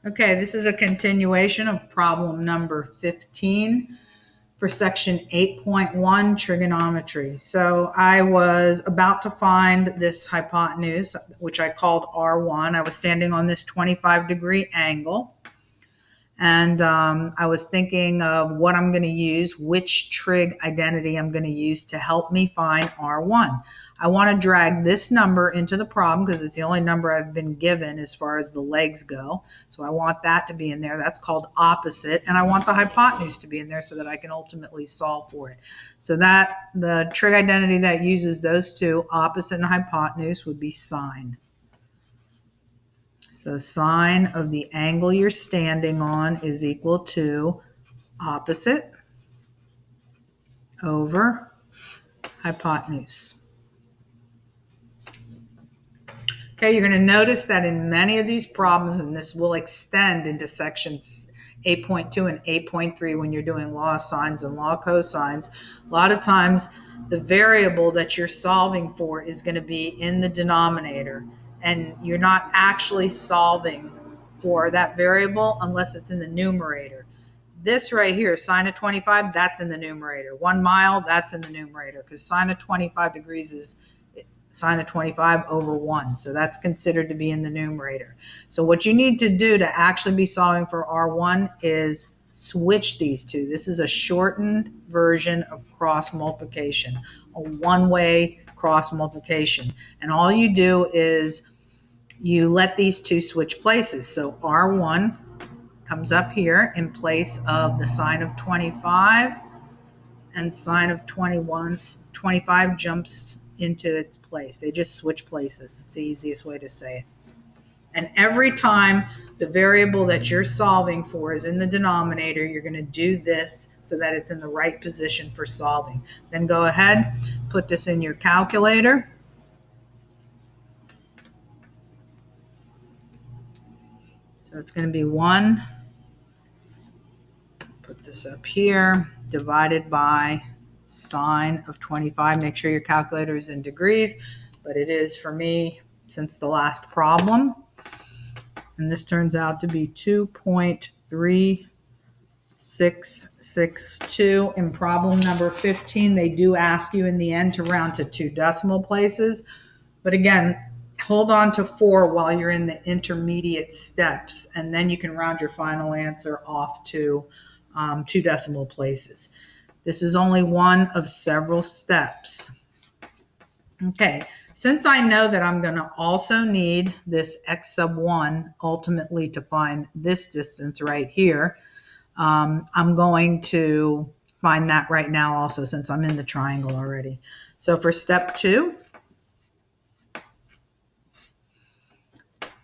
Okay, this is a continuation of problem number 15 for section 8.1 trigonometry. So I was about to find this hypotenuse, which I called R1. I was standing on this 25-degree angle. And I was thinking of what I'm going to use, which trig identity I'm going to use to help me find R1. I want to drag this number into the problem because it's the only number I've been given as far as the legs go. So I want that to be in there. That's called opposite. And I want the hypotenuse to be in there so that I can ultimately solve for it. So that the trig identity that uses those two, opposite and hypotenuse, would be sine. So sine of the angle you're standing on is equal to opposite over hypotenuse. Okay, you're going to notice that in many of these problems, and this will extend into sections 8.2 and 8.3 when you're doing law of sines and law of cosines, a lot of times the variable that you're solving for is going to be in the denominator, and you're not actually solving for that variable unless it's in the numerator. This right here, sine of 25, that's in the numerator. 1 mile, that's in the numerator because sine of 25 degrees is sine of 25 over 1. So that's considered to be in the numerator. So what you need to do to actually be solving for R1 is switch these two. This is a shortened version of cross multiplication, a one-way cross multiplication. And all you do is you let these two switch places. So R1 comes up here in place of the sine of 25, and sine of 25 jumps into its place. They just switch places. It's the easiest way to say it. And every time the variable that you're solving for is in the denominator, you're going to do this so that it's in the right position for solving. Then go ahead, put this in your calculator. So it's going to be 1, put this up here, divided by sine of 25. Make sure your calculator is in degrees, but it is for me since the last problem. And this turns out to be 2.3662. In problem number 15, they do ask you in the end to round to 2 decimal places. But again, hold on to 4 while you're in the intermediate steps, and then you can round your final answer off to 2 decimal places. This is only one of several steps. Okay, since I know that I'm going to also need this x sub 1 ultimately to find this distance right here, I'm going to find that right now also since I'm in the triangle already. So for step 2,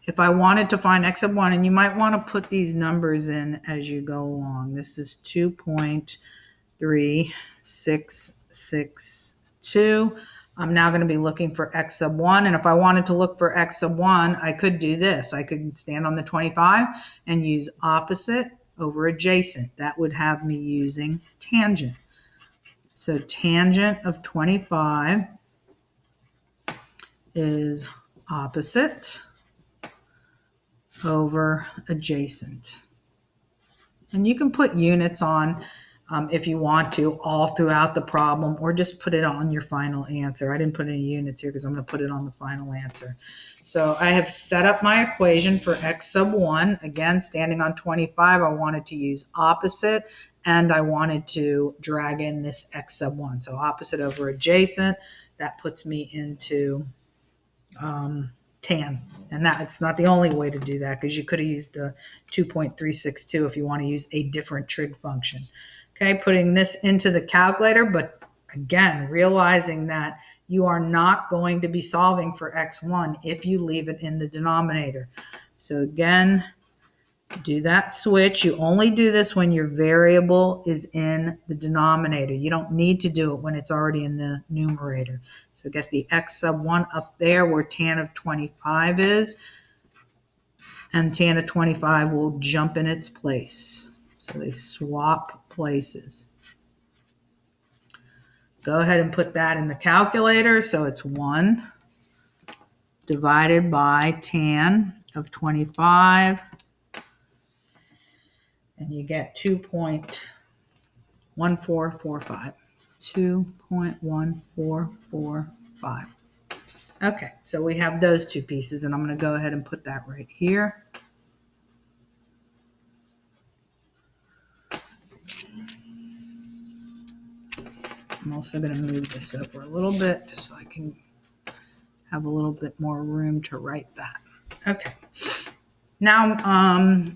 if I wanted to find x sub 1, and you might want to put these numbers in as you go along. This is 2.3662. I'm now going to be looking for x sub 1. And if I wanted to look for x sub 1, I could do this. I could stand on the 25 and use opposite over adjacent. That would have me using tangent. So tangent of 25 is opposite over adjacent. And you can put units on if you want to all throughout the problem, or just put it on your final answer. I didn't put any units here because I'm going to put it on the final answer. So I have set up my equation for x sub 1. Again, standing on 25, I wanted to use opposite, and I wanted to drag in this x sub 1. So opposite over adjacent, that puts me into tan. And that it's not the only way to do that because you could have used the 2.362 if you want to use a different trig function. Okay, putting this into the calculator, but again, realizing that you are not going to be solving for x1 if you leave it in the denominator. So again, do that switch. You only do this when your variable is in the denominator. You don't need to do it when it's already in the numerator. So get the x sub 1 up there where tan of 25 is, and tan of 25 will jump in its place. So they swap places. Go ahead and put that in the calculator. So it's 1 divided by tan of 25 and you get 2.1445. 2.1445. Okay, so we have those two pieces, and I'm going to go ahead and put that right here. I'm also going to move this over a little bit just so I can have a little bit more room to write that. Okay. Now,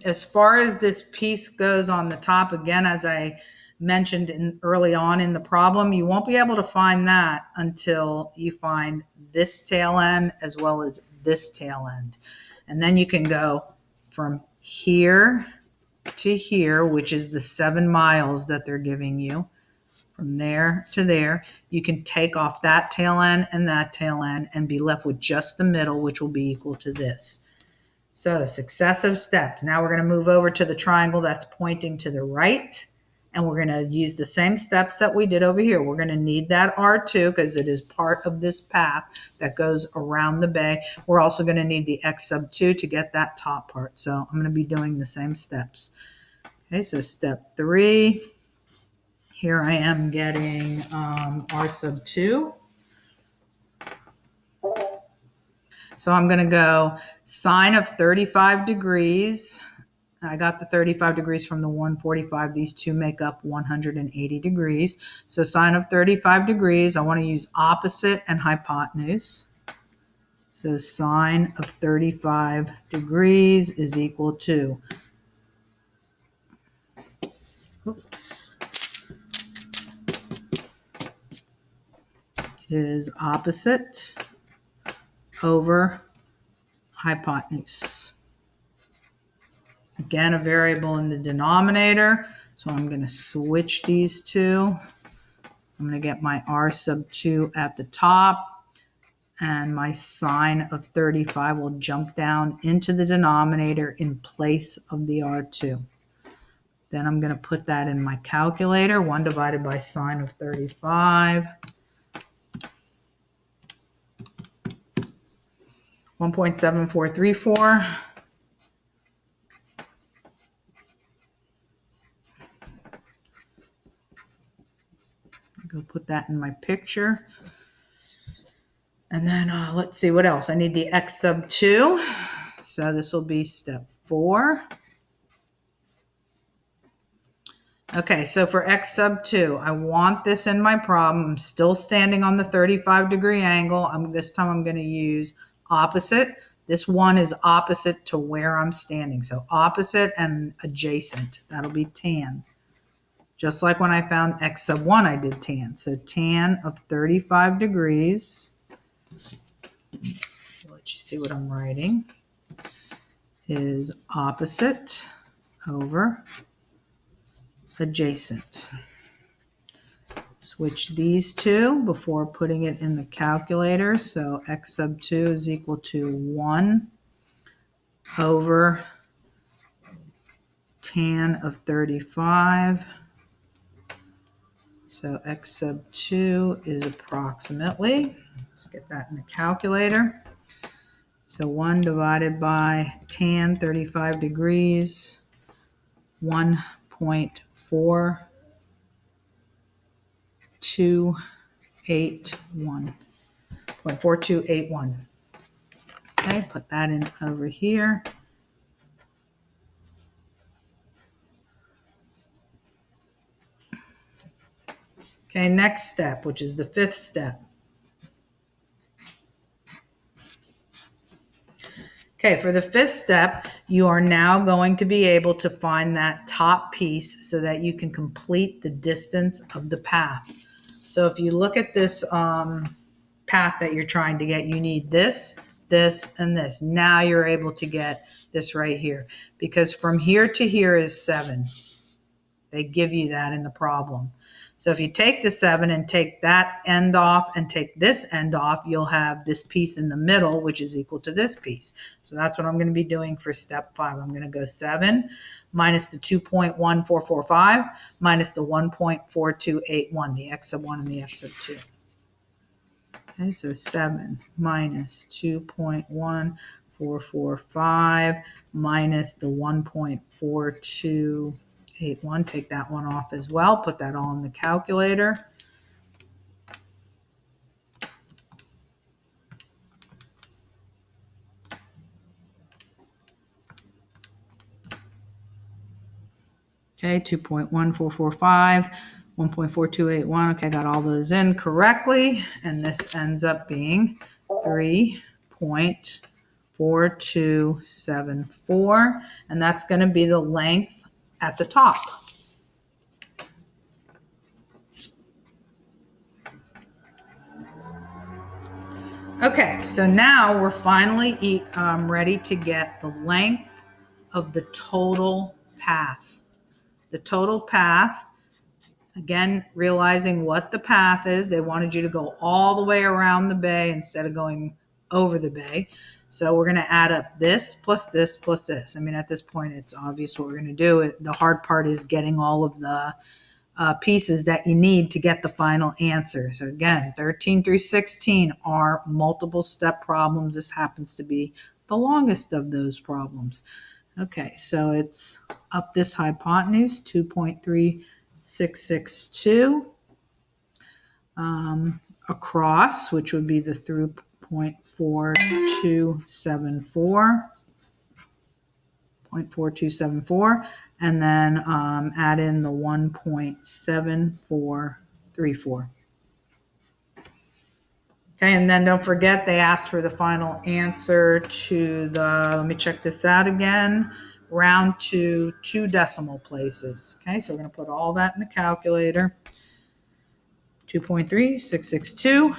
as far as this piece goes on the top, again, as I mentioned early on in the problem, you won't be able to find that until you find this tail end as well as this tail end. And then you can go from here to here, which is the 7 miles that they're giving you. From there to there, you can take off that tail end and that tail end and be left with just the middle, which will be equal to this. So successive steps. Now we're going to move over to the triangle that's pointing to the right, and we're going to use the same steps that we did over here. We're going to need that R2 because it is part of this path that goes around the bay. We're also going to need the X sub 2 to get that top part. So I'm going to be doing the same steps. Okay, so step 3. Here I am getting R sub 2. So I'm going to go sine of 35 degrees. I got the 35 degrees from the 145. These two make up 180 degrees. So sine of 35 degrees, I want to use opposite and hypotenuse. So sine of 35 degrees is equal to, is opposite over hypotenuse. Again, a variable in the denominator. So I'm going to switch these two. I'm going to get my R sub 2 at the top, and my sine of 35 will jump down into the denominator in place of the R2. Then I'm going to put that in my calculator. 1 divided by sine of 35. 1.7434. Go put that in my picture. And then let's see what else. I need the X sub 2. So this will be step 4. Okay, so for X sub 2, I want this in my problem. I'm still standing on the 35 degree angle. This time I'm going to use opposite. This one is opposite to where I'm standing. So opposite and adjacent. That'll be tan. Just like when I found X sub 1, I did tan. So tan of 35 degrees, I'll let you see what I'm writing, is opposite over adjacent. Switch these two before putting it in the calculator. So X sub 2 is equal to 1 over tan of 35. So X sub 2 is approximately, let's get that in the calculator. So 1 divided by tan 35 degrees, 1.4281. Okay, put that in over here. Okay, next step, which is the 5th step. Okay, for the 5th step, you are now going to be able to find that top piece so that you can complete the distance of the path. So if you look at this path that you're trying to get, you need this, this, and this. Now you're able to get this right here, because from here to here is 7. They give you that in the problem. So if you take the 7 and take that end off and take this end off, you'll have this piece in the middle, which is equal to this piece. So that's what I'm going to be doing for step 5. I'm going to go 7 minus the 2.1445 minus the 1.4281, the X sub 1 and the X sub 2. Okay, so 7 minus 2.1445 minus the 1.4281. 2.81. Take that one off as well. Put that all in the calculator. Okay, 2.1445, 1.4281. Okay, got all those in correctly. And this ends up being 3.4274. And that's going to be the length at the top. Okay, so now we're finally ready to get the length of the total path. The total path, again, realizing what the path is. They wanted you to go all the way around the bay instead of going over the bay. So we're going to add up this plus this plus this. I mean, at this point, it's obvious what we're going to do. The hard part is getting all of the pieces that you need to get the final answer. So again, 13 through 16 are multiple step problems. This happens to be the longest of those problems. Okay, so it's up this hypotenuse, 2.3662, across, which would be the through 0.4274, and then add in the 1.7434. Okay, and then don't forget they asked for the final answer to the, let me check this out again, round to 2 decimal places. Okay, so we're going to put all that in the calculator. 2.3662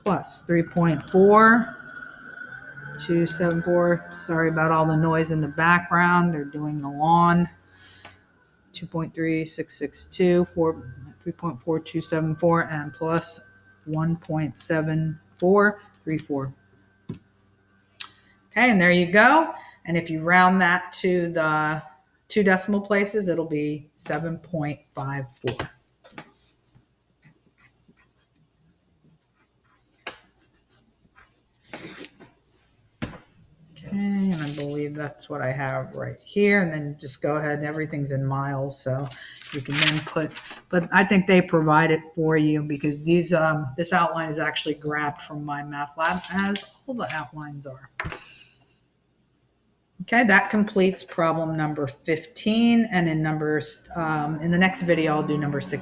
plus 3.4274. Sorry about all the noise in the background. They're doing the lawn. 2.3662, 3.4274, and plus 1.7434. Okay, and there you go. And if you round that to the 2 decimal places, it'll be 7.54. Okay, and I believe that's what I have right here. And then just go ahead, and everything's in miles, so you can then put, but I think they provide it for you because these this outline is actually grabbed from my math lab, as all the outlines are. Okay, that completes problem number 15, and in the next video I'll do number 16.